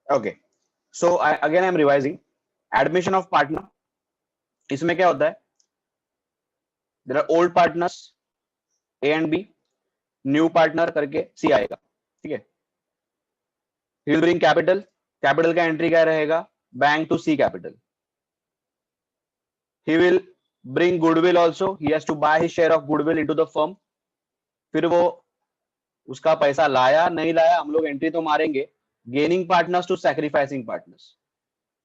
Okay, so again I am revising. Admission of partner, इसमें क्या होता है, there are old partners A and B, new partner करके C आएगा. ठीक है, he will bring capital, capital का एंट्री क्या रहेगा, bank to C capital. He will bring goodwill also, he has to buy his share of goodwill into the firm. फिर वो उसका पैसा लाया नहीं लाया, हम लोग एंट्री तो मारेंगे. Gaining partners to sacrificing partners,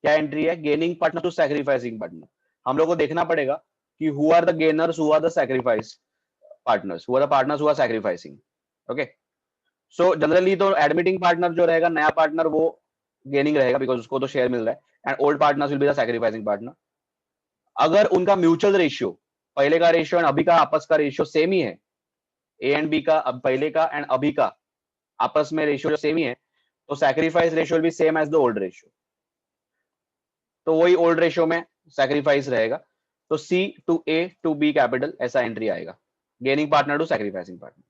क्या एंट्री है, gaining partner to sacrificing partner. हम लोग को देखना पड़ेगा कि who are the gainers, who are the sacrifice partners, who are the partners who are sacrificing. Okay, so generally तो एडमिटिंग पार्टनर जो रहेगा, नया पार्टनर, वो गेनिंग रहेगा बिकॉज उसको तो शेयर मिल रहा है, and old partners will be the sacrificing partner. अगर उनका म्यूचुअल रेशियो, पहले का रेशियो एंड अभी का आपस का रेशियो सेम ही है, ए एंड बी का, अब पहले का एंड अभी का आपस में रेशियो जो सेम ही है, तो sacrifice ratio will be same as the old ratio. तो वही ओल्ड रेशियो में सैक्रिफाइस रहेगा. तो C to A to B capital ऐसा एंट्री आएगा, gaining partner to sacrificing partner.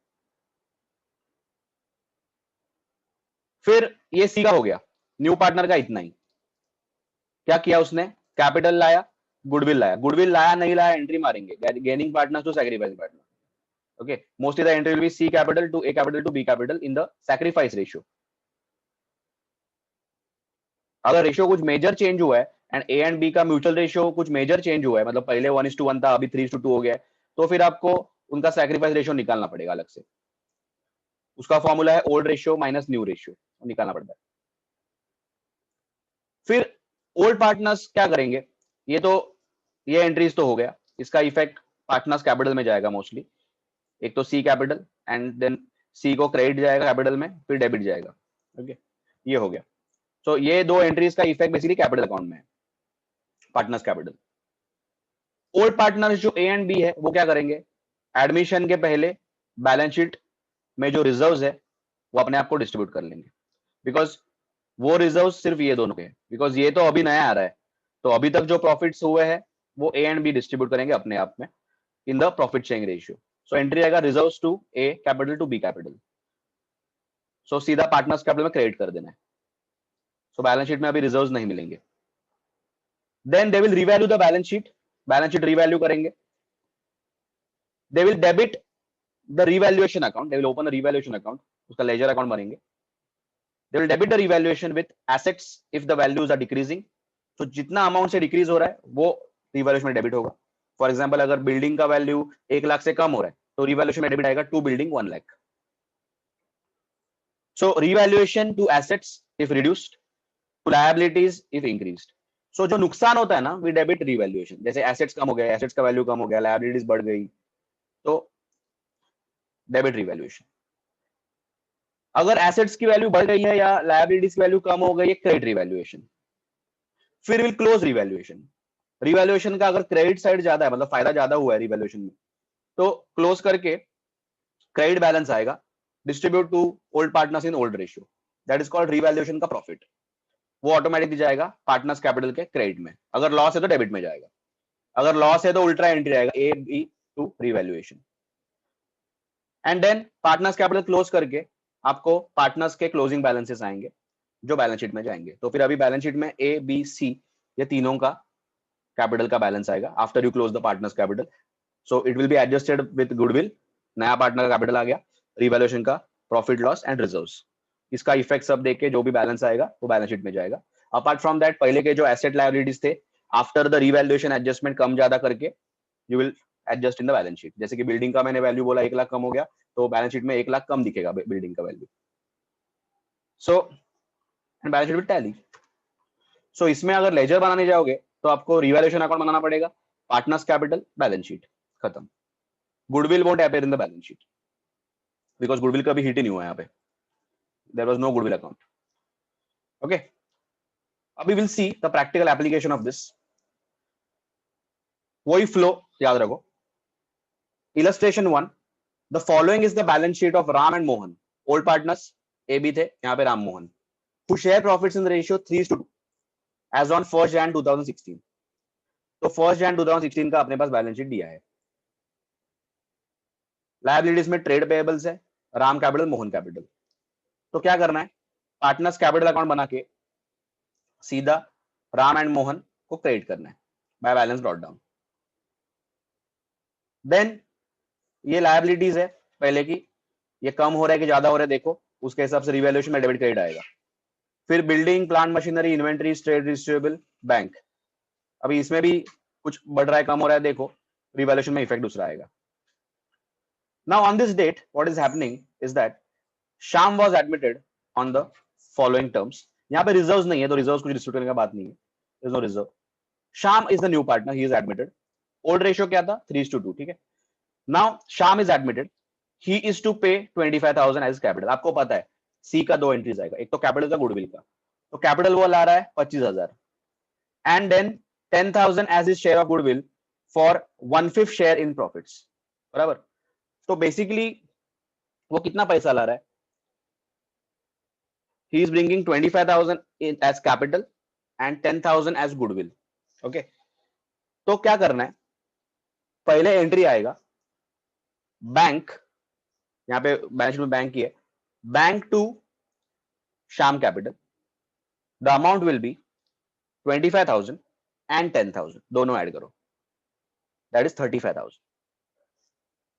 फिर ये सी का हो गया, न्यू पार्टनर का इतना ही. क्या किया उसने, कैपिटल लाया, गुडविल लाया, गुडविल लाया नहीं लाया एंट्री मारेंगे, gaining partner to sacrificing partner. Okay, mostly the entry will be C capital to A capital to B capital in the sacrifice ratio. अगर रेशियो कुछ मेजर चेंज हुआ है एंड ए एंड बी का mutual ratio कुछ major change हुआ है, मतलब पहले 1:1 था अभी 3:2 हो गया है, तो फिर आपको उनका सैक्रिफाइस रेशियो निकालना पड़ेगा अलग से. उसका फॉर्मूला है old ratio minus new ratio, निकालना पड़ता है. फिर ओल्ड पार्टनर्स क्या करेंगे, ये तो ये एंट्रीज तो हो गया, इसका इफेक्ट पार्टनर्स कैपिटल में जाएगा मोस्टली. एक तो सी कैपिटल एंड देन सी को क्रेडिट जाएगा कैपिटल में, फिर डेबिट जाएगा. ओके, ये हो गया. तो ये दो एंट्रीज का इफेक्ट बेसिकली कैपिटल अकाउंट में है, पार्टनर्स कैपिटल. ओल्ड पार्टनर्स जो ए एंड बी है वो क्या करेंगे, एडमिशन के पहले बैलेंस शीट में जो रिजर्व्स है वो अपने आप को डिस्ट्रीब्यूट कर लेंगे, बिकॉज वो रिजर्व्स सिर्फ ये दोनों के, बिकॉज ये तो अभी नया आ रहा है, तो अभी तक जो प्रॉफिट्स हुए हैं वो ए एंड बी डिस्ट्रीब्यूट करेंगे अपने आप में in the profit sharing ratio. So entry आएगा reserves to A capital to B capital. So सीधा पार्टनर्स कैपिटल में क्रेडिट कर देना है. सो बैलेंस शीट में अभी रिजर्व्स नहीं मिलेंगे. Then they will revalue the balance sheet revalue करेंगे. They will debit the revaluation account, they will open the revaluation account, उसका लेजर अकाउंट बनेंगे. They will debit the revaluation with assets if the values are decreasing. तो जितना amount से decrease हो रहा है वो रिवैल्यूएशन में डेबिट होगा. फॉर एग्जांपल अगर बिल्डिंग का वैल्यू 1 लाख से कम हो रहा है तो रिवैल्यूएशन में डेबिट आएगा to building 1 lakh. So revaluation to assets if reduced, to liabilities if increased. So जो नुकसान होता है ना, we debit revaluation. जैसे assets कम हो गया, assets का वैल्यू कम हो गया, liabilities बढ़ गई, तो डेबिट रिवैल्यूएशन. अगर assets की वैल्यू बढ़ गई है या liabilities की वैल्यू कम हो गई है, क्रेडिट रिवैल्यूएशन. फिर विल क्लोज रिवैल्यूएशन. रिवैल्यूएशन का अगर क्रेडिट साइड ज्यादा है, मतलब फायदा ज्यादा हुआ है रिवैल्यूएशन में, तो क्लोज करके क्रेडिट बैलेंस आएगा, distribute to old partners in old ratio. That is called revaluation का प्रॉफिट. वो ऑटोमेटिकली जाएगा पार्टनर्स कैपिटल के क्रेडिट में. अगर लॉस है तो डेबिट में जाएगा, अगर लॉस है तो उल्टा एंट्री आएगा A B to revaluation. And then partners capital close करके आपको पार्टनर्स के क्लोजिंग बैलेंसेस आएंगे जो बैलेंस शीट में जाएंगे. तो फिर अभी बैलेंस शीट में ए बी सी ये तीनों का कैपिटल का बैलेंस आएगा after you close the partners capital. So it will be adjusted with goodwill, नया पार्टनर का कैपिटल आ गया, रिवैल्यूएशन का प्रॉफिट लॉस एंड रिजर्व्स, इसका इफेक्ट सब देख के जो भी बैलेंस आएगा वो बैलेंस शीट में जाएगा. अपार्ट फ्रॉम दैट पहले के जो एसेट लायबिलिटीज थे, आफ्टर द रिवैल्यूएशन एडजस्टमेंट कम ज्यादा करके you will adjust in the balance sheet. जैसे कि बिल्डिंग का मैंने वैल्यू बोला 1 लाख कम हो गया, तो बैलेंस शीट में 1 लाख कम दिखेगा बिल्डिंग का value. So and balance sheet will tally. So इसमें अगर लेजर बनाने जाओगे तो आपको रिवैल्यूएशन अकाउंट बनाना पड़ेगा, पार्टनर्स कैपिटल, बैलेंस शीट, खत्म. Goodwill won't appear in the balance sheet because goodwill का भी हिट ही नहीं हुआ यहाँ पे, there was no goodwill account. Okay, अभी will see the practical application of this. वही फ्लो याद रखो. Illustration 1, the following is the balance sheet of Ram and Mohan. Old partners A B थे, यहाँ पे Ram Mohan, who share profits in the ratio 3:2 as on 1st Jan 2016. तो 1st Jan 2016 का अपने पास balance sheet दिया है. लायबिलिटीज में ट्रेड पेएबल्स है, राम कैपिटल, मोहन कैपिटल. तो क्या करना है, पार्टनर्स कैपिटल अकाउंट बना के सीधा राम एंड मोहन को क्रेडिट करना है by balance brought down. Then ये लायबिलिटीज है पहले की, ये कम हो रहा है कि ज्यादा हो रहा है देखो, उसके हिसाब से रिवैल्यूएशन में डेबिट क्रेडिट आएगा। फिर building plant machinery inventory trade receivable bank, अभी इसमें भी कुछ बढ़ रहा है कम हो रहा है देखो, रिवैल्यूएशन में इफेक्ट दूसरा आएगा। Now on this date what is happening is that Shyam was admitted on the following terms. यहाँ पे रिजर्व्स नहीं है तो रिजर्व्स कुछ डिस्प्यूट करने का बात नहीं है, there is no reserve. Shyam is the new partner, he is admitted. Old ratio क्या था 3:2, ठीक है। Now Shyam is admitted, he is to pay 25,000 as capital. आपको पता है सी का 2 एंट्रीज आएगा, एक तो कैपिटल का गुडविल का, तो कैपिटल वो ला रहा है 25,000 and then 10,000 as is share of goodwill for 1/5 share in profits, बराबर। तो बेसिकली वो कितना पैसा ला रहा है, he is bringing 25,000 as capital and 10,000 as goodwill, okay. तो क्या करना है, पहले एंट्री आएगा बैंक, यहाँ पे बैलेंस शीट में बैंक की है, bank to Shyam capital, the amount will be 25,000 and 10,000, दोनों ऐड करो, दैट इज 35,000।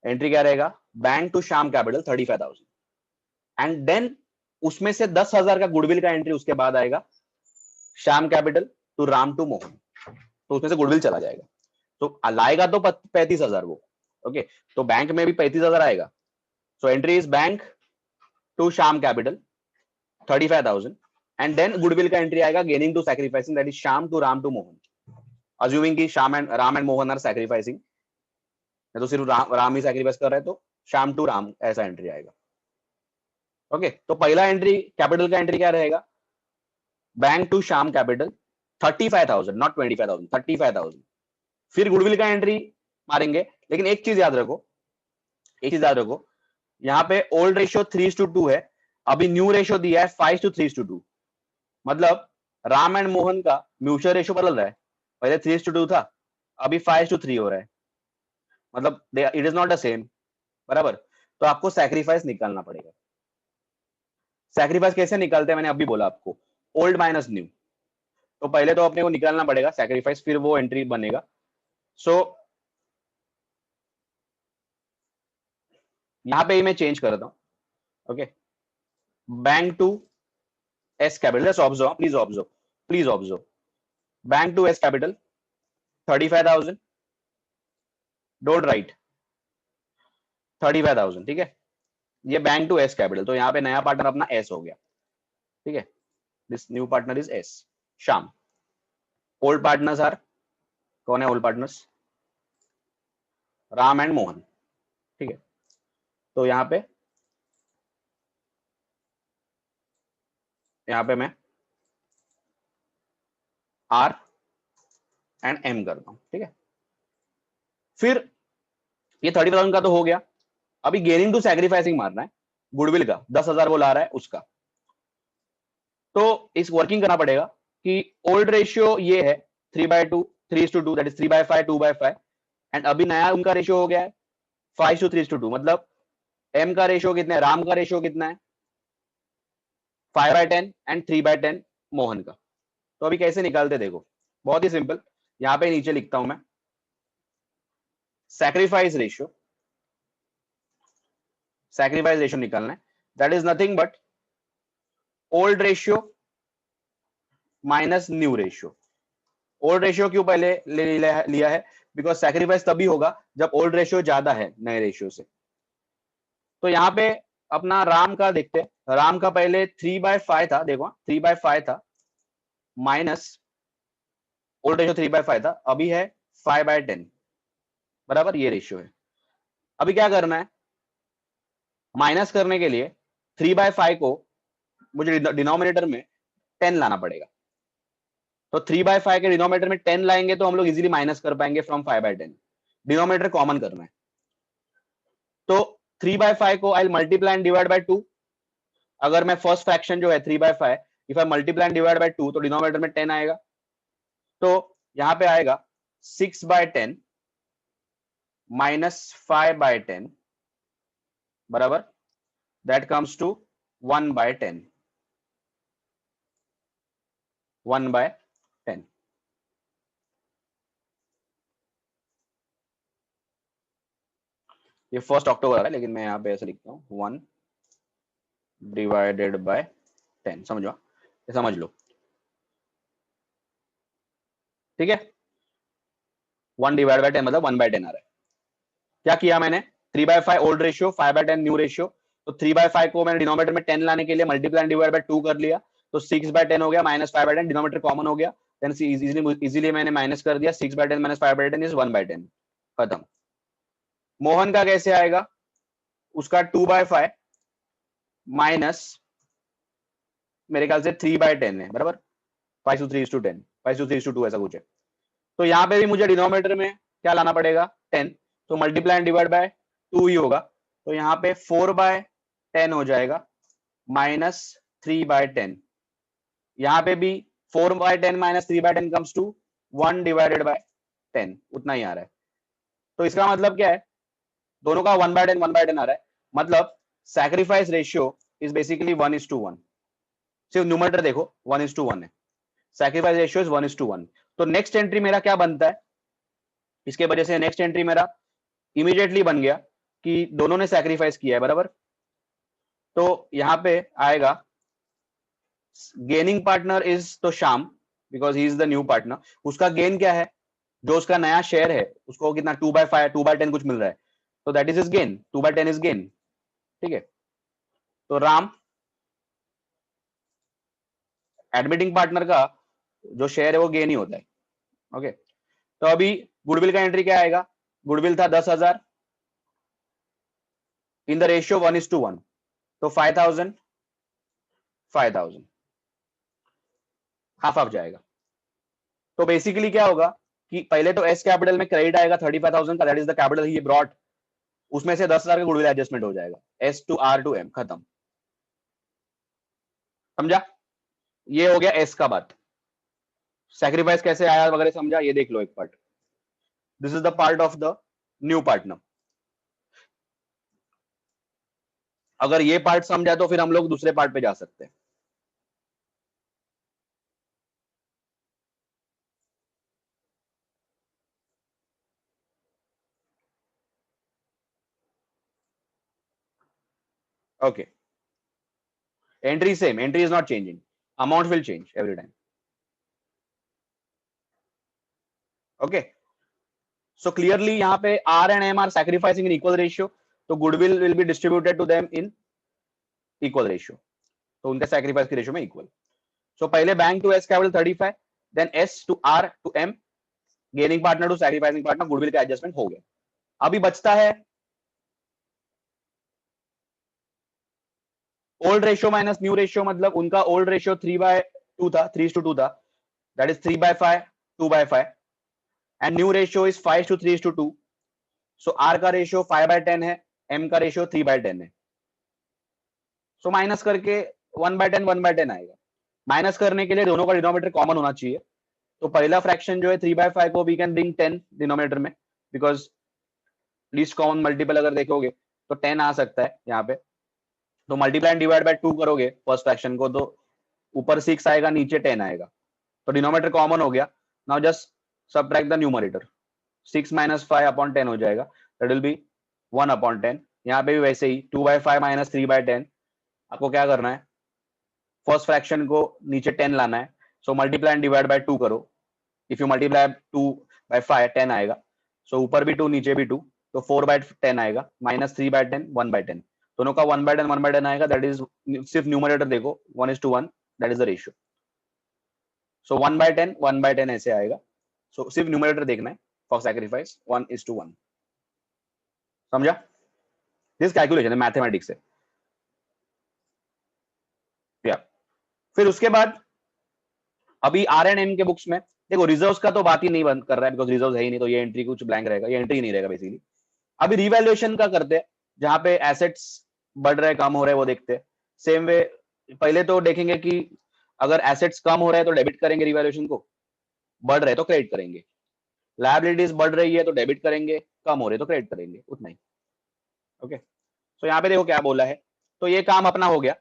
एंट्री क्या रहेगा, bank to Shyam capital 35,000 and then उसमें से 10,000 का गुडविल का एंट्री उसके बाद आएगा Shyam capital to Ram to Mohan, तो उसमें से गुडविल चला जाएगा, तो लाएगा तो 35,000 वो, ओके। तो बैंक में भी 35,000 आएगा, so entry is bank to Shyam capital 35,000 and then goodwill का एंट्री आएगा gaining to sacrificing, that is Shyam to Ram to Mohan, assuming कि Shyam and Ram and Mohan are sacrificing, तो सिर्फ राम ही सैक्रिफाइस कर रहा है तो श्याम टू राम ऐसा एंट्री आएगा, ओके। तो पहला एंट्री कैपिटल का एंट्री क्या रहेगा, bank to Shyam capital 35,000 not 25,000, 35,000। फिर गुडविल का एंट्री मारेंगे, लेकिन एक चीज याद रखो, एक चीज याद रखो, यहाँ पे ओल्ड रेशियो 3:2 है, अभी न्यू रेशियो दिया है 5:3:2, मतलब राम एंड मोहन का म्यूचुअल रेशियो बदल रहा है, पहले 3:2 था, अभी 5:3 हो रहा है, मतलब it is not the same, बराबर। तो आपको सैक्रिफाइस निकालना पड़ेगा। सैक्रिफाइस कैसे निकालते हैं मैंने अभी बोला आपको, ओल्ड माइनस न्यू, तो पहले तो अपने को निकालना पड़ेगा सैक्रिफाइस, फिर वो एंट्री बनेगा। सो यहां पे ही मैं चेंज करता हूं, okay, bank to S capital, just observe, please observe, please observe, bank to S capital 35,000, don't write 35,000, ठीक है। ये बैंक टू एस कैपिटल, तो यहाँ पे नया पार्टनर अपना एस हो गया, ठीक है, this new partner is S Shyam. Old partners are, कौन है old partners, Ram and Mohan, ठीक है। तो यहाँ पे मैं आर एंड एम करता हूं, ठीक है। फिर ये 30,000 का तो हो गया, अभी गेनिंग टू सैक्रिफाइसिंग मारना है, गुडविल का 10,000 वो ला रहा है उसका, तो इस वर्किंग करना पड़ेगा कि ओल्ड रेशियो ये है 3/2, 3:2, दैट इज 3/5, 2/5, एंड अभी नया उनका रेशियो हो गया है 5:3:2, मतलब एम का रेशियो कितना है, राम का रेशियो कितना है 5/10 एंड 3/10 मोहन का। तो अभी कैसे निकालते देखो, बहुत ही सिंपल, यहां पे नीचे लिखता हूं मैं, सैक्रिफाइस रेशियो, सैक्रिफाइस रेशियो निकालना है, that is nothing but old ratio minus new ratio. Old ratio क्यों पहले लिया है, बिकॉज सैक्रिफाइस तभी होगा जब ओल्ड रेशियो ज्यादा है नए रेशियो से। तो यहाँ पे अपना राम का देखते हैं, राम का पहले 3/5 था, देखो 3/5 था, माइनस ओल्ड रेशियो 3/5 था, अभी है 5/10, बराबर, ये रेशियो है। अभी क्या करना है, माइनस करने के लिए 3/5 को मुझे डिनोमिनेटर में 10 लाना पड़ेगा, तो 3/5 के डिनोमिनेटर में 10 लाएंगे तो हम लोग इजीली माइनस कर पाएंगे फ्रॉम 5/10, डिनोमिनेटर कॉमन करना है। तो 3/5 को आई मल्टीप्लाई एंड डिवाइड बाय 2, अगर मैं फर्स्ट फ्रैक्शन जो है 3/5 if I multiply and divide by 2 तो डिनोमिनेटर में 10 आएगा, तो यहां पे आएगा 6/10 माइनस 5/10, बराबर, दैट कम्स टू 1/10, 1/10। ये 1 अक्टूबर आ रहा है, लेकिन मैं यहाँ पे ऐसे लिखता हूँ 1 डिवाइडेड बाय 10। समझो, ये समझ लो, ठीक है। 1 डिवाइड बाय 10 मतलब 1/10 आ रहा है। क्या किया मैंने, 3/5 ओल्ड रेशियो, 5/10 न्यू रेशियो। तो 3/5 को मैंने डिनोमिनेटर में 10 लाने के लिए मल्टीप्लाई डिवाइड बाय 2 कर लिया, तो 6/10 हो गया, माइनस 5/10, डिनोमिनेटर कॉमन हो गया, देन इजीली मैंने माइनस कर दिया, 6/10 माइनस 5/10 इज 1/10, खत्म। मोहन का कैसे आएगा, उसका 2/5 माइनस मेरे ख्याल से 3/10 है, बराबर, 5:3:10, 5:3:2 ऐसा कुछ है। तो यहाँ पे भी मुझे डिनोमिनेटर में क्या लाना पड़ेगा, 10, तो मल्टीप्लाई डिवाइड बाय 2 ही होगा, तो यहाँ पे 4/10 हो जाएगा, माइनस 3/10। यहाँ पे भी 4/10 minus 3/10 comes to 1 divided by 10, उतना ही आ रहा है। तो इसका मतलब क्या है, दोनों का 1/10 1/10 आ रहा है, मतलब सैक्रिफाइस रेशियो इज बेसिकली 1:1। सिर्फ न्यूमरेटर देखो 1:1 है, सैक्रिफाइस रेशियो इज 1:1। तो नेक्स्ट एंट्री मेरा क्या बनता है, इसके वजह से नेक्स्ट एंट्री मेरा इमीडिएटली बन गया कि दोनों ने सैक्रिफाइस किया है, बराबर। तो यहाँ पे आएगा गेनिंग पार्टनर इज तो Shyam, because he is the new partner. उसका गेन क्या है, जो उसका नया शेयर है उसको कितना 2/5 2/10 कुछ मिल रहा है, तो that is is gain, 2/10 is gain, ठीक है। तो राम एडमिटिंग पार्टनर का जो शेयर है वो गेन ही होता है, ओके। तो अभी गुडविल का एंट्री क्या आएगा, गुडविल था 10,000 इन द रेशियो 1:1, तो 5,000 5,000 हाफ हाफ जाएगा। तो बेसिकली क्या होगा कि पहले तो एस कैपिटल में क्रेडिट आएगा 35,000 का, that is the capital he brought, उसमें से 10,000 का गुडविल एडजस्टमेंट हो जाएगा, S to R to M, खत्म। समझा, ये हो गया एस का बात। सैक्रिफाइस कैसे आया वगैरह समझा, ये देख लो एक part. This is the part of the new partner. अगर ये पार्ट समझा तो फिर हम लोग दूसरे पार्ट पे जा सकते हैं। Okay, entry same, entry is not changing, amount will change every time, okay. So clearly यहाँ पे R and M are sacrificing in equal ratio, तो goodwill will be distributed to them in equal ratio, तो उनका sacrifice की ratio में equal. So पहले bank to S capital 35, then S to R to M, gaining partner to sacrificing partner, goodwill का adjustment हो गया। अभी बचता है old ratio minus new ratio, मतलब उनका ओल्ड रेशियो 3/2 था, 3:2 था, that is 3/5 2/5, and new ratio is 5:3:2। So R का रेशियो 5/10 है, एम का रेशियो 3/10 है, सो माइनस करके 1/10 1/10 आएगा। माइनस करने के लिए दोनों का डिनोमिनेटर कॉमन होना चाहिए, तो पहला फ्रैक्शन जो है 3/5 को वी कैन ब्रिंग 10 डिनोमिनेटर में, बिकॉज लीस्ट कॉमन मल्टीपल अगर देखोगे तो 10 आ सकता है यहाँ पे। तो मल्टीप्लाई डिवाइड बाय 2 करोगे फर्स्ट फ्रैक्शन को, तो ऊपर 6 आएगा, नीचे 10 आएगा, तो डिनोमिनेटर कॉमन हो गया। Now just subtract the numerator, 6 minus 5/10 हो जाएगा, दैट विल बी 1/10। यहाँ पे भी वैसे ही 2/5 माइनस 3/10, आपको क्या करना है, फर्स्ट फ्रैक्शन को नीचे 10 लाना है, सो मल्टीप्लाई डिवाइड बाय 2 करो, इफ यू मल्टीप्लाई 2/5 10 आएगा, सो ऊपर भी 2 नीचे भी 2, तो 4/10 आएगा, माइनस 3/10 1/10, दोनों का 1/10 1/10 आएगा, दैट इज सिर्फ न्यूमरेटर देखो 1:1, दैट इज द रेशियो। सो 1/10 1/10 ऐसे आएगा, सो सिर्फ न्यूमरेटर देखना है फॉर सैक्रिफाइस 1:1। समझा, दिस कैलकुलेशन है मैथमेटिक्स से, या फिर उसके बाद अभी आर एंड एम के बुक्स में देखो, रिजर्व्स का तो बात ही नहीं बंद कर रहा है, बिकॉज रिजर्व्स है ही नहीं, तो ये एंट्री कुछ ब्लैंक रहेगा, ये एंट्री नहीं रहेगा बेसिकली। अभी रिवैल्यूएशन का करते हैं, जहां पे एसेट्स बढ़ रहे कम हो रहे वो देखते हैं। सेम वे पहले तो देखेंगे कि अगर एसेट्स कम हो रहे हैं तो डेबिट करेंगे रिवैल्यूएशन को, बढ़ रहे तो क्रेडिट करेंगे, लायबिलिटीज बढ़ रही है तो डेबिट करेंगे, कम हो रहे तो क्रेडिट करेंगे, उतना ही, ओके। सो यहाँ पे देखो क्या बोला है, तो ये काम अपना हो गया।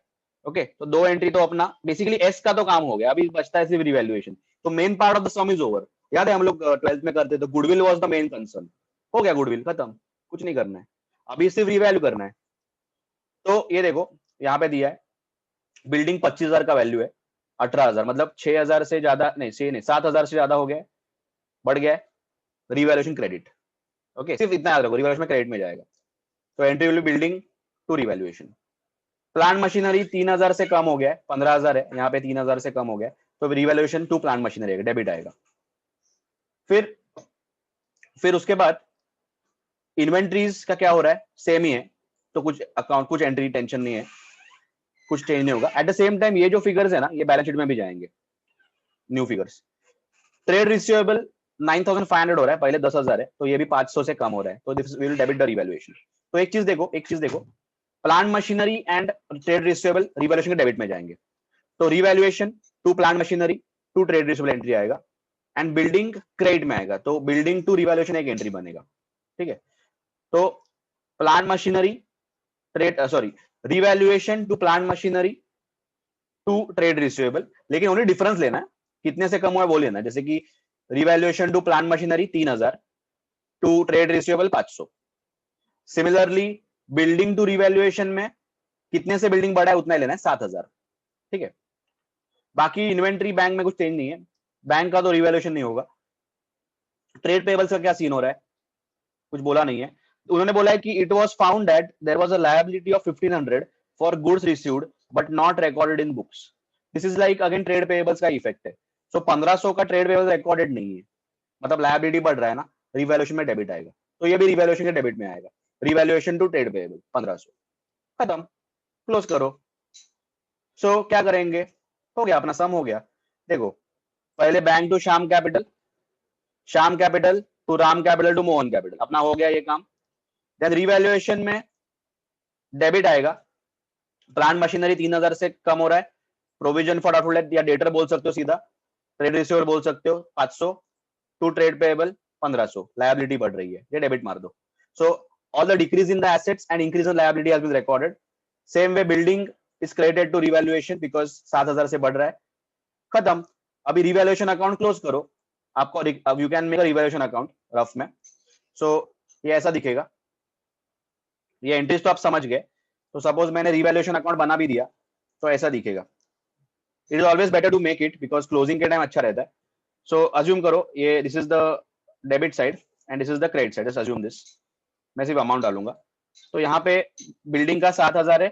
ओके तो 2 एंट्री तो अपना बेसिकली एस का तो काम हो गया, अभी बचता है सिर्फ रिवैल्यूएशन। तो main part of the some is over. याद है हम लोग 12th में करते थे, goodwill was the main concern. हो गया गुडविल खत्म, कुछ नहीं करना है, अभी सिर्फ रिवैल्यू करना है। तो ये देखो यहाँ पे दिया है बिल्डिंग 25,000 का वैल्यू है, 18,000 मतलब 6,000 से ज्यादा नहीं, 7,000 से ज्यादा हो गया, बढ़ गया, रिवैल्यूएशन क्रेडिट। ओके सिर्फ इतना याद रखो, रिवैल्यूएशन में क्रेडिट में जाएगा। तो entry will be building to revaluation. Plant machinery 3,000 से कम हो गया है, 15,000 है, यहाँ पे 3,000 से कम हो गया, तो revaluation to plant machinery debit आएगा। फिर उसके बाद इन्वेंट्रीज का क्या हो रहा है, सेम ही है, तो कुछ अकाउंट कुछ एंट्री टेंशन नहीं है, कुछ चेंज नहीं होगा। एट द सेम टाइम ये जो फिगर्स है ना, ये बैलेंस शीट में भी जाएंगे, न्यू फिगर्स। ट्रेड रिसीवेबल 9,500 हो रहा है, पहले 10,000 है, तो ये भी 500 से कम हो रहा है, तो this will debit the revaluation. तो एक चीज देखो, plant machinery and trade receivable revaluation के डेबिट में जाएंगे, तो revaluation to plant machinery to trade receivable entry आएगा, एंड बिल्डिंग क्रेडिट में आएगा, तो बिल्डिंग टू रिवैल्यूएशन एक एंट्री बनेगा। ठीक है, तो plant machinery trade revaluation to plant machinery to trade receivable, लेकिन ओनली डिफरेंस लेना है, कितने से कम हुआ है वो लेना है। जैसे कि revaluation to plant machinery 3,000 to trade receivable 500। Similarly building to revaluation में कितने से बिल्डिंग बढ़ा है उतना ही लेना है, 7,000। ठीक है, बाकी इन्वेंट्री बैंक में कुछ चेंज नहीं है, बैंक का तो रिवैल्यूएशन नहीं होगा। ट्रेड पेबल्स का क्या सीन हो रहा है, कुछ बोला नहीं है। उन्होंने बोला है कि it was found that there was a liability of 1,500 for goods received but not recorded in books. This is like again trade payables का इफेक्ट है। सो 1,500 का ट्रेड पेबल्स रिकॉर्डेड नहीं है, मतलब लायबिलिटी बढ़ रहा है ना, रिवैल्यूएशन में डेबिट आएगा, तो ये भी रिवैल्यूएशन के डेबिट में आएगा। रिवैल्यूएशन टू ट्रेड पेबल 1,500 खत्म, क्लोज करो। सो क्या करेंगे, हो गया अपना सम हो गया। देखो पहले bank to Shyam capital, Shyam capital to Ram capital to Mohan capital, अपना हो गया ये काम। देन रिवैल्यूएशन में डेबिट आएगा, प्लांट मशीनरी 3,000 से कम हो रहा है, प्रोविजन फॉर डाउटफुल डेट या डेटर बोल सकते हो सीधा, ट्रेड रिसीवेबल बोल सकते हो 500 टू ट्रेड पेएबल 1,500, लायबिलिटी बढ़ रही है, ये डेबिट मार दो। So all the decrease in the assets and increase in liability has been recorded. Same way building is credited to revaluation because 7,000 से बढ़ रहा है, खत्म। अभी रिवैल्यूएशन अकाउंट क्लोज करो, आपको अब you can make a revaluation account rough में। सो ये ऐसा दिखेगा, ये एंट्रीज तो आप समझ गए। तो सपोज मैंने रिवैल्यूएशन अकाउंट बना भी दिया तो ऐसा दिखेगा। It is always better to make it because closing के टाइम अच्छा रहता है। सो अज्यूम करो ये this is the debit side and this is the credit side, just assume this. मैं सिर्फ अमाउंट डालूंगा, तो यहाँ पे बिल्डिंग का 7,000 है,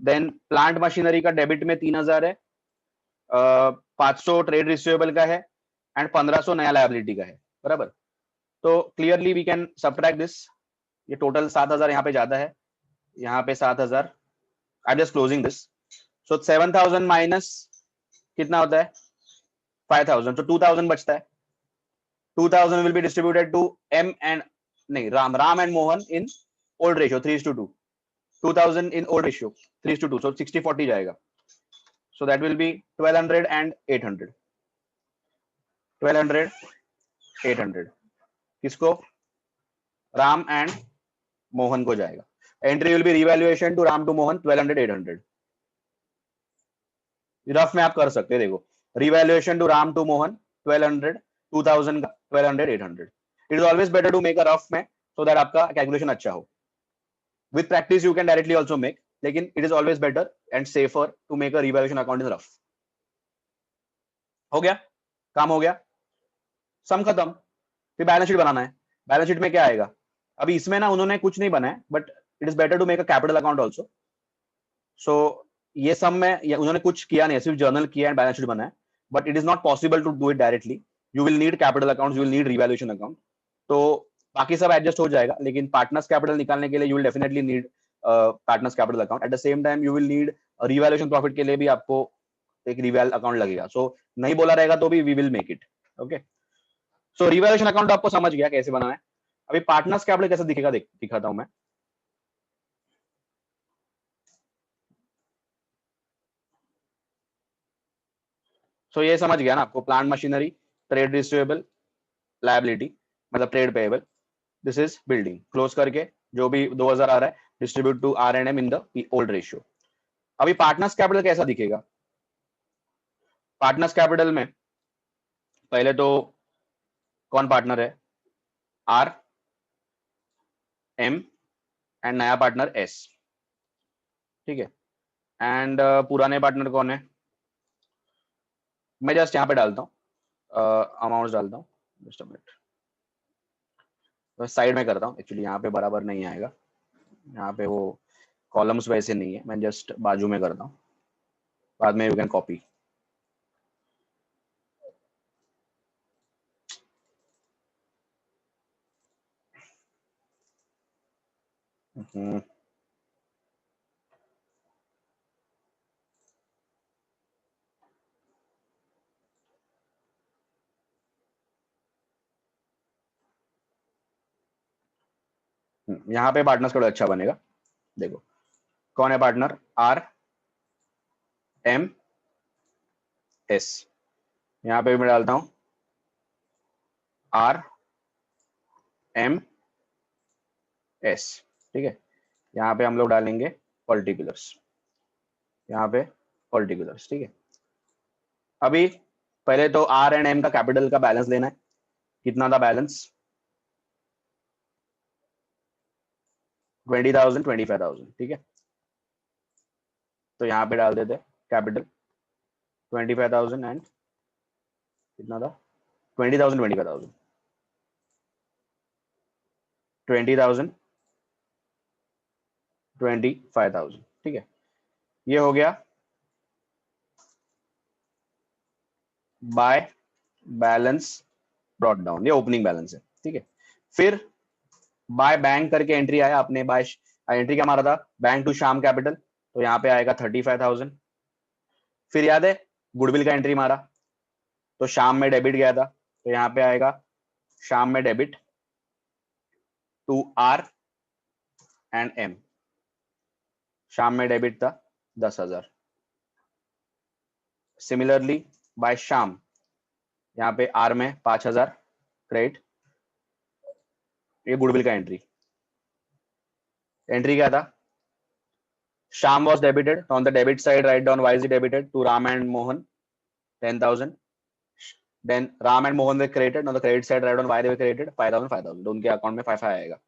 देन प्लांट मशीनरी का डेबिट में 3,000 है, 500 ट्रेड रिसीवेबल का है एंड 1,500 नया लायबिलिटी का है, बराबर। तो clearly we can subtract this, ये टोटल 7,000 यहाँ पे ज्यादा है, यहाँ पे 7,000, I just closing this. So 7,000 minus कितना होता है 5,000, तो 2,000 बचता है। 2,000 will be distributed to M and नहीं Ram and Mohan in old ratio 3:2, 2,000 in old ratio 3:2, so 60-40 जाएगा। So that will be 1,200 and 800, 1,200 800 किसको, राम एंड मोहन को जाएगा। Entry will be revaluation to Ram to Mohan 1,200 800, rough में आप कर सकते हैं। देखो revaluation to Ram to Mohan 1,200, 2,000 का 1,200 800। It is always better to make a rough में सो दैट आपका कैलकुलेशन अच्छा हो। With practice you can directly also make, लेकिन it is always better and safer to make a revaluation account in rough। हो गया, काम हो गया, सम खत्म। फिर बैलेंस शीट बनाना है। बैलेंस शीट में क्या आएगा, अभी इसमें ना उन्होंने कुछ नहीं बनाया, but it is better to make a capital account also. So ये सम में उन्होंने कुछ किया नहीं, सिर्फ जर्नल किया एंड बैलेंस शीट बनाया, but it is not possible to do it directly. You will need capital account, you will need revaluation account, तो बाकी सब एडजस्ट हो जाएगा। लेकिन पार्टनर्स कैपिटल निकालने के लिए you will definitely need partners capital account. At the same time you will need revaluation profit के लिए भी आपको एक रिवैल अकाउंट लगेगा। सो नहीं बोला रहेगा तो भी we will make it. Okay, so revaluation account आपको समझ गया कैसे बनाना है। अभी पार्टनर्स कैपिटल कैसे दिखेगा दिखाता हूं मैं। सो ये समझ गया ना आपको, plant machinery, trade receivable, liability मतलब trade payable, this is building. Close करके जो भी 2,000 आ रहा है distribute to R and M in the old ratio. अभी पार्टनर्स कैपिटल कैसा दिखेगा? पार्टनर्स कैपिटल में पहले तो कौन पार्टनर है? आर, एम एंड नया पार्टनर एस, ठीक है। एंड पुराने पार्टनर कौन है? मैं जस्ट यहाँ पे डालता हूँ, अमाउंट डालता हूँ, जस्ट अ मिनट, तो साइड में करता हूँ एक्चुअली, यहाँ पे बराबर नहीं आएगा, यहाँ पे वो कॉलम्स वैसे नहीं है, मैं जस्ट बाजू में करता हूँ, बाद में यू कैन कॉपी। यहाँ पे पार्टनर्स का अच्छा बनेगा। देखो कौन है पार्टनर? Are, M, S. यहाँ पे मैं डालता हूँ आर, एम, एस, ठीक है। यहाँ पे हम लोग डालेंगे पर्टिकुलर्स, यहाँ पे पर्टिकुलर्स, ठीक है। अभी पहले तो आर एंड एम का कैपिटल का बैलेंस लेना है, कितना था बैलेंस? 20,000, 25,000, ठीक है। तो यहाँ पे डाल देते कैपिटल 25,000 एंड कितना था? 20,000, 25,000, 20,000, 25,000, ठीक है। ये हो गया बाय बैलेंस ब्रॉट डाउन, ये ओपनिंग बैलेंस है, ठीक है। फिर बाय बैंक करके एंट्री आया, आपने बाय एंट्री क्या मारा था? बैंक टू श्याम कैपिटल, तो यहाँ पे आएगा 35,000। फिर याद है गुडविल का एंट्री मारा, तो श्याम में डेबिट गया था, तो यहाँ पे आएगा श्याम में debit to R and M. Shyam में डेबिट था 10,000। सिमिलरली बाय श्याम, यहाँ पे आर में 5,000 क्रेडिट, ये गुडविल का एंट्री। एंट्री क्या था? Shyam was debited, on the debit side write down why is it debited to Ram and Mohan 10,000. Then Ram and Mohan were credited, on the credit side write down why they were credited 5,000, 5,000, उनके account में 5 आएगा।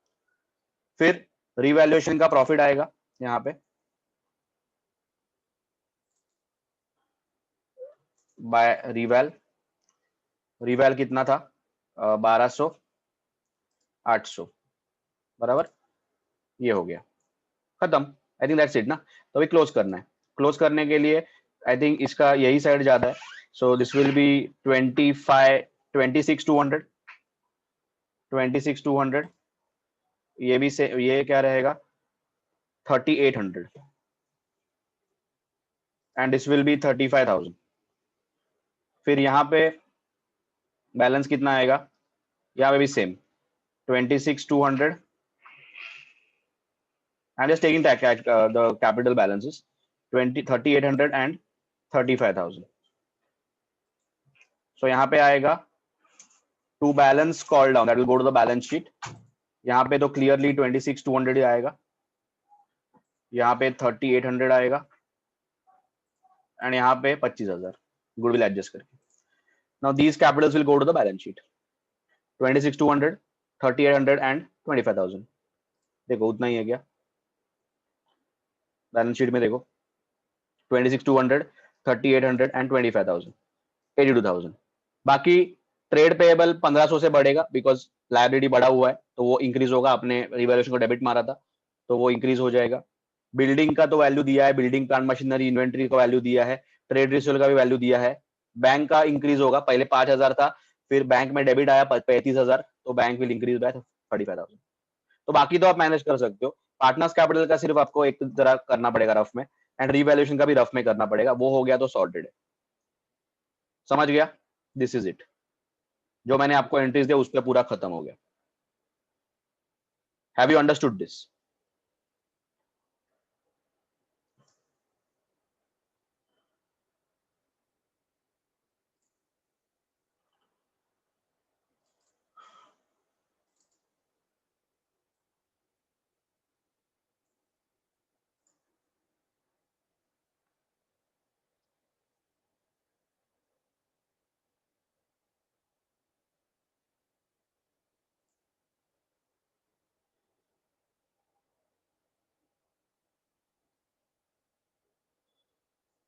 फिर revaluation का profit आएगा यहाँ पे bye रिवैल, रिवैल कितना था? 1200, 800, बराबर, ये हो गया खत्म। आई थिंक दैट्स इट ना। तो अभी क्लोज करना है, क्लोज करने के लिए आई थिंक इसका यही साइड ज्यादा है, सो दिस विल बी 25, 26,200, 26,200। ये भी से ये क्या रहेगा? 3,800 एंड दिस विल बी 35,000। फिर यहाँ पे बैलेंस कितना आएगा? यहाँ पे भी same 26,200 and just taking the capital balances 3,800 and 35,000। so यहाँ पे आएगा to balance call down, that will go to the balance sheet। यहाँ पे तो clearly 26,200 ही आएगा, यहाँ पे 3,800 आएगा एंड यहाँ पे 25,000 गुडविल एडजस्ट करके। now these capitals will go to the balance sheet 26,200, 3,800 and 25,000। देखो उतना ही है क्या? बैलेंस शीट में देखो 26,200, 3,800 एंड 25,000, 82,000। बाकी ट्रेड पेएबल 1,500 से बढ़ेगा बिकॉज लायबिलिटी बढ़ा हुआ है, तो वो इंक्रीज होगा, आपने रिवैल्यूएशन को डेबिट मारा था तो वो इंक्रीज हो जाएगा। बिल्डिंग का तो वैल्यू दिया है, बिल्डिंग प्लांट मशीनरी इन्वेंट्री का वैल्यू दिया है, ट्रेड रिसीवेबल का भी वैल्यू दिया है। बैंक का इंक्रीज होगा, पहले 5,000 था, फिर बैंक में डेबिट आया 35,000, तो बैंक विल इंक्रीज बाय 35,000। तो बाकी तो आप मैनेज कर सकते हो। पार्टनर्स कैपिटल का सिर्फ आपको एक तरह करना पड़ेगा रफ में, एंड रिवैल्यूएशन का भी रफ में करना पड़ेगा, वो हो गया तो सॉर्टेड है। समझ गया? दिस इज इट, जो मैंने आपको एंट्रीज दिया उस पर पूरा खत्म हो गया। Have you understood this?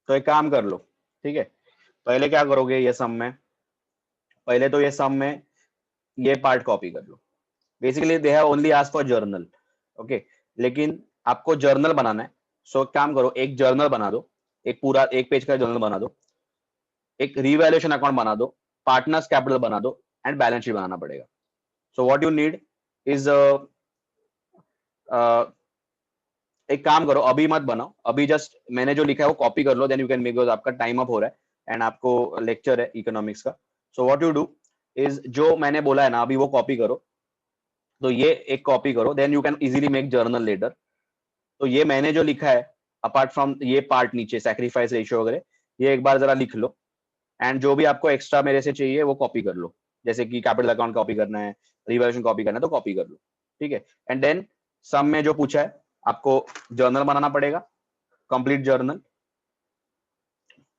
तो एक काम कर लो, ठीक है, पहले क्या करोगे, ये सम में, पहले तो ये सम में ये पार्ट कॉपी कर लो। Basically they have only asked for journal, okay, लेकिन आपको जर्नल बनाना है। सो काम करो, एक जर्नल बना दो, एक पूरा 1 पेज का जर्नल बना दो, एक रिवैल्यूएशन अकाउंट बना दो, पार्टनर्स कैपिटल बना दो, एंड बैलेंस शीट बनाना पड़ेगा। So what you need is एक काम करो, अभी मत बनाओ, अभी जस्ट मैंने जो लिखा है वो कॉपी कर लो, देन यू कैन मेक, आपका टाइम अप हो रहा है एंड आपको लेक्चर है इकोनॉमिक्स का। So what you do is, जो मैंने बोला है ना अभी वो कॉपी करो, तो ये एक कॉपी करो, then you can easily make journal letter. तो ये मैंने जो लिखा है, अपार्ट फ्रॉम ये पार्ट नीचे सैक्रिफाइस रेशियो वगैरह, ये एक बार जरा लिख लो, एंड जो भी आपको एक्स्ट्रा मेरे से चाहिए वो कॉपी कर लो, जैसे कि कैपिटल अकाउंट कॉपी करना है, रिवैल्यूएशन कॉपी करना है, तो कॉपी कर लो, ठीक है। एंड देन सम में जो पूछा है आपको जर्नल बनाना पड़ेगा, complete journal.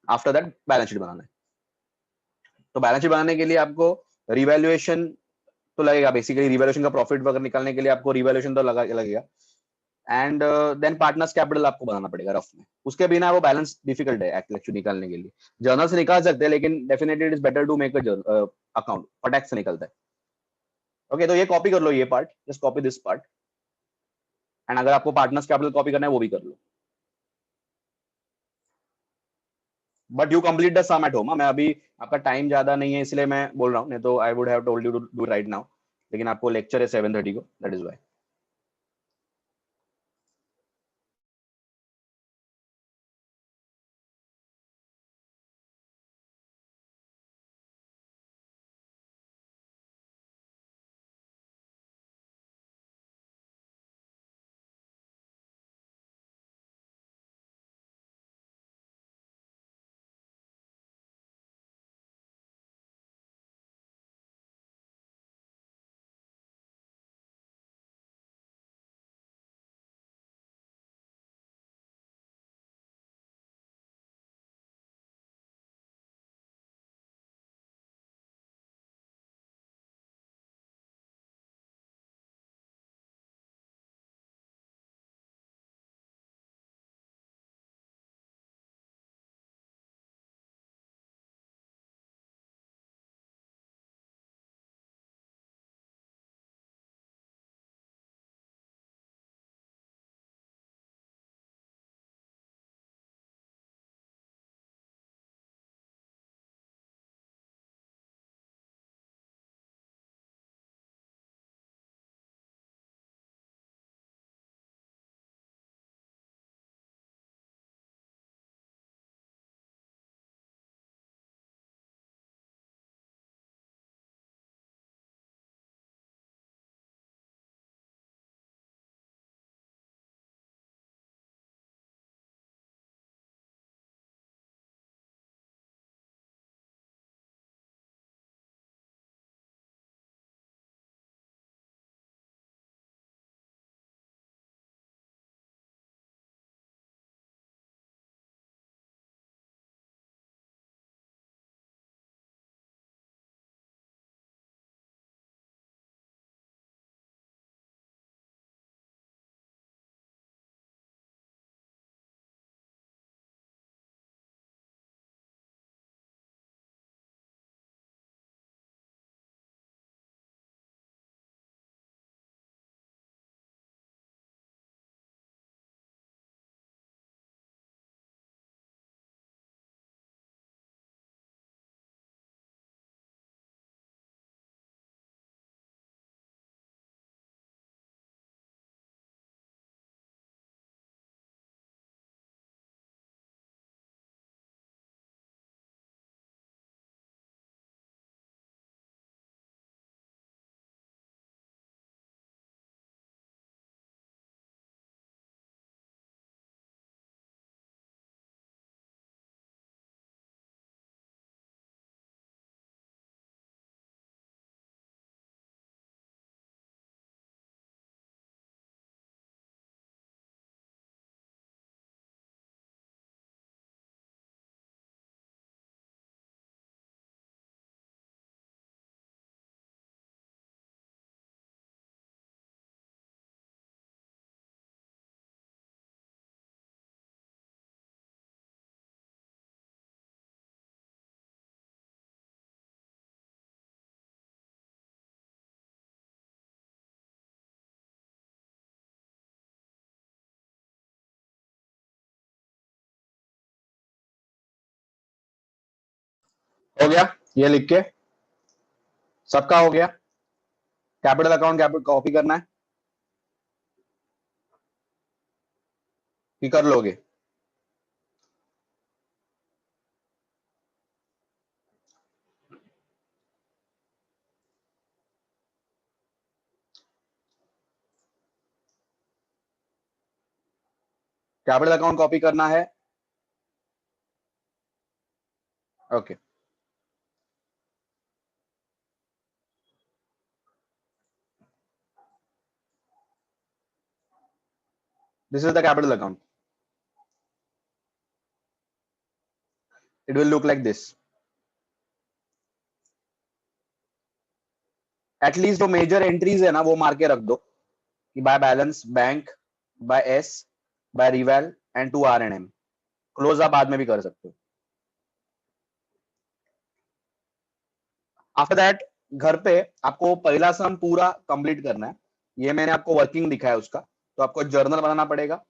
After that balance sheet बनाना है। तो बैलेंस शीट बनाने के लिए आपको रिवैल्यूएशन तो लगेगा, बेसिकली रिवैल्यूएशन का प्रॉफिट वगैरह निकालने के लिए आपको रिवैल्यूएशन तो लगेगा। एंड देन पार्टनर्स कैपिटल आपको बनाना पड़ेगा रफ में, उसके बिना वो बैलेंस डिफिकल्ट है एक्चुअली निकालने के लिए। जर्नल से निकाल सकते हैं, लेकिन definitely it is better to make a account, फटाक से निकलता है। ओके, तो ये कॉपी कर लो, ये part, just copy this part, and अगर आपको पार्टनर्स कैपिटल कॉपी करना है वो भी कर लो, but you complete the sum at home. मैं अभी, आपका टाइम ज्यादा नहीं है इसलिए मैं बोल रहा हूँ, नहीं तो I would have told you to do right now, लेकिन आपको लेक्चर है 7:30 को, दैट इज वाई। हो गया, ये लिख के सबका हो गया। कैपिटल अकाउंट कैपिटल कॉपी करना है कि कर लोगे? कैपिटल अकाउंट कॉपी करना है। Okay, this is the capital account. It will look like this. At least जो मेजर एंट्रीज है ना वो मार के रख दो कि by balance, bank, by S, by reval and to R and M. Close आप बाद में भी कर सकते हो। आफ्टर दैट घर पे आपको पहला सम पूरा कंप्लीट करना है। ये मैंने आपको वर्किंग दिखाया उसका, तो आपको जर्नल बनाना पड़ेगा।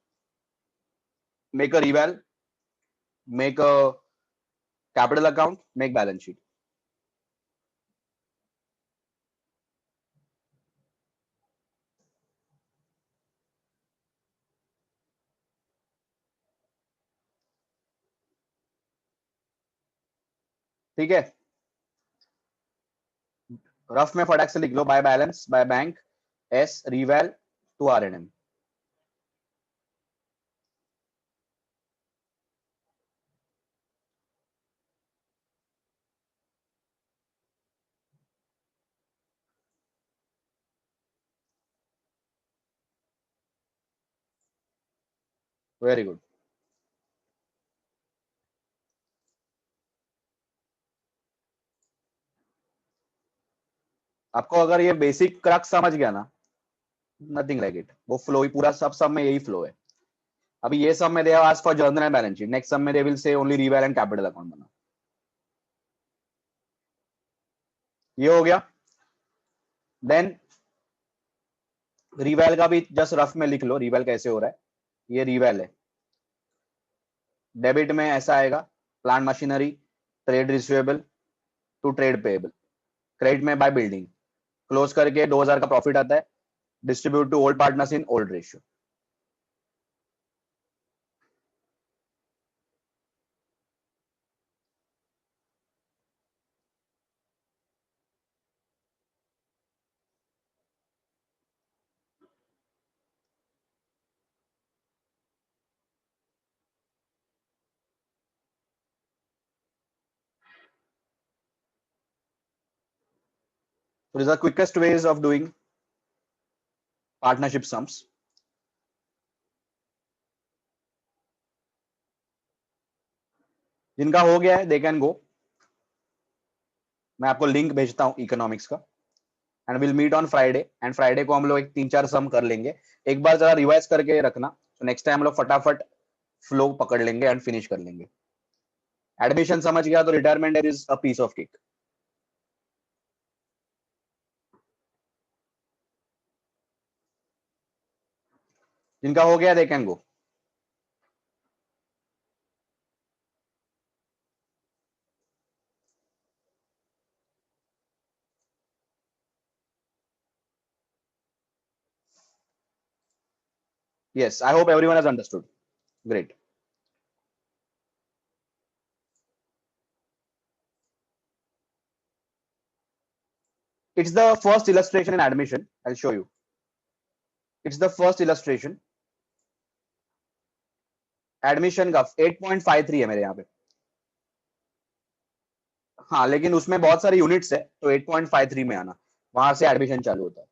Make a reval, make a capital account, make balance sheet. ठीक है, रफ में फटाक से लिख लो, by balance, by bank, S, reval, to R and M. Very good. आपको अगर ये बेसिक क्रक्स समझ गया ना, नथिंग लाइक इट, वो फ्लो ही पूरा सब में यही फ्लो है। अभी ये सब में they have asked for journal and balance sheet, next सब में they will say only रिवेल and capital account बना। ये हो गया। देन रिवेल का भी जस्ट रफ में लिख लो, रिवेल कैसे हो रहा है। ये रिवेल है। डेबिट में ऐसा आएगा, plant machinery, trade receivable to trade payable. Credit में बाय बिल्डिंग, क्लोज करके 2000 का प्रॉफिट आता है, distribute to old partners in old ratio. So these are quickest ways of doing partnership sums. जिनका हो गया है दे कैन गो। मैं आपको लिंक भेजता हूँ इकोनॉमिक्स का, and will meet on Friday. And Friday को हम लोग एक 3-4 सम कर लेंगे। एक बार जरा रिवाइज करके रखना, तो नेक्स्ट टाइम हम लोग फटाफट फ्लो पकड़ लेंगे एंड फिनिश कर लेंगे। एडमिशन समझ गया तो retirement is a piece of cake. जिनका हो गया they can go. Yes, I hope everyone has understood. Great. It's the first illustration in admission. I'll show you. It's the first illustration. Admission का 8.53 है मेरे यहाँ पे। हाँ, लेकिन उसमें बहुत सारे यूनिट्स है, तो 8.53 में आना, वहां से एडमिशन चालू होता है।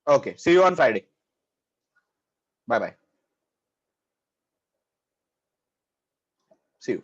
Okay, see you on Friday. Bye bye. See you.